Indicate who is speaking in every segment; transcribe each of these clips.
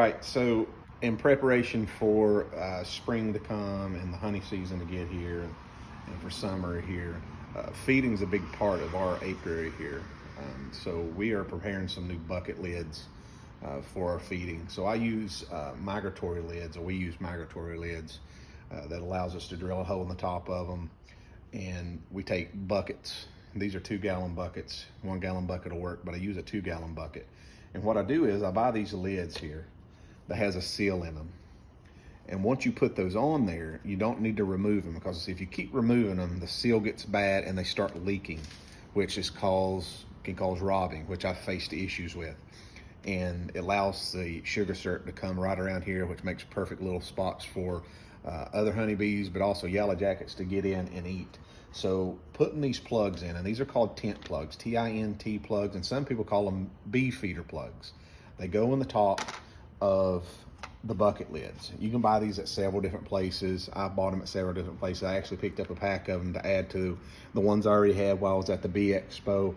Speaker 1: right, so in preparation for spring to come and the honey season to get here, and for summer here, feeding is a big part of our apiary here. So we are preparing some new bucket lids for our feeding. So I use migratory lids, or we use migratory lids that allows us to drill a hole in the top of them, and we take buckets. These are 2-gallon buckets. 1-gallon bucket will work, but I use a 2-gallon bucket. And what I do is I buy these lids here that has a seal in them. And once you put those on there, you don't need to remove them, because if you keep removing them, the seal gets bad and they start leaking, which can cause robbing, which I've faced issues with. And it allows the sugar syrup to come right around here, which makes perfect little spots for other honeybees, but also yellow jackets to get in and eat. So putting these plugs in, and these are called tent plugs, T-I-N-T plugs, and some people call them bee feeder plugs. They go in the top of the bucket lids. You can buy these at several different places. I bought them at several different places. I actually picked up a pack of them to add to the ones I already had while I was at the Bee Expo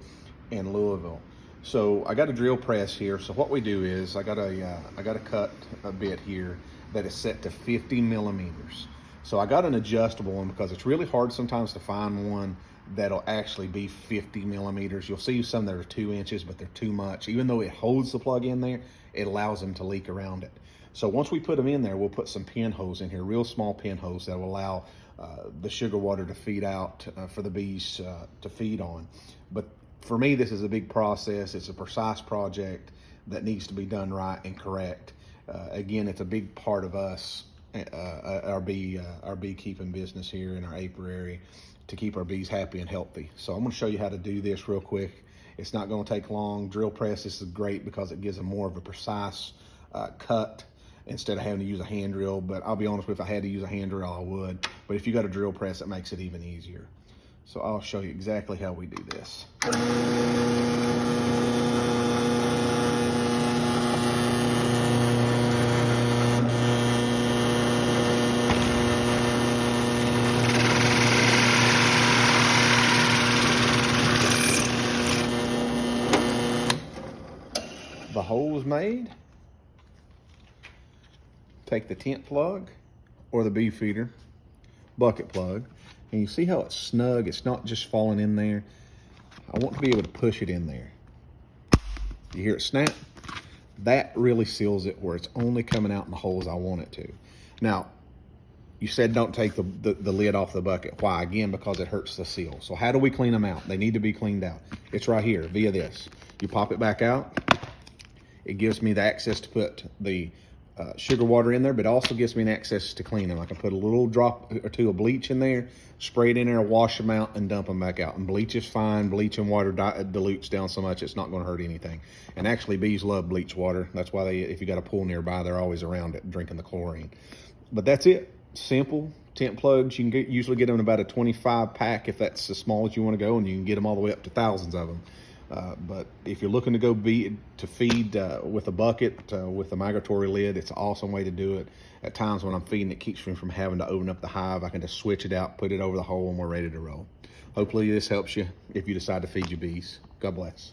Speaker 1: in Louisville. So I got a drill press here. So what we do is I got a cut a bit here that is set to 50 millimeters. So I got an adjustable one because it's really hard sometimes to find one that'll actually be 50 millimeters. You'll see some that are 2 inches, but they're too much. Even though it holds the plug in there, it allows them to leak around it. So once we put them in there, we'll put some pinholes in here, real small pinholes that will allow the sugar water to feed out for the bees to feed on. But for me, this is a big process. It's a precise project that needs to be done right and correct. Again, it's a big part of us, our beekeeping business here in our apiary, to keep our bees happy and healthy. So I'm going to show you how to do this real quick. It's not going to take long. Drill press, this is great because it gives them more of a precise cut instead of having to use a hand drill. But I'll be honest with you, if I had to use a hand drill, I would. But if you got a drill press, it makes it even easier. So I'll show you exactly how we do this. The hole is made. Take the tent plug or the bee feeder bucket plug, and you see how it's snug. It's not just falling in there. I want to be able to push it in there. You hear it snap? That really seals it where it's only coming out in the holes I want it to. Now, you said don't take the lid off the bucket. Why? Again, because it hurts the seal. So how do we clean them out? They need to be cleaned out. It's right here via this. You pop it back out. It gives me the access to put the sugar water in there, but also gives me an access to clean them. I can put a little drop or two of bleach in there, spray it in there, wash them out, and dump them back out. And bleach is fine. Bleach and water dilutes down so much it's not going to hurt anything. And actually, bees love bleach water. That's why if you got a pool nearby, they're always around it drinking the chlorine. But that's it. Simple tent plugs. You can usually get them in about a 25 pack if that's as small as you want to go, and you can get them all the way up to thousands of them. But if you're looking to go feed with a bucket, with a migratory lid, it's an awesome way to do it. At times when I'm feeding, it keeps me from having to open up the hive. I can just switch it out, put it over the hole, and we're ready to roll. Hopefully this helps you if you decide to feed your bees. God bless.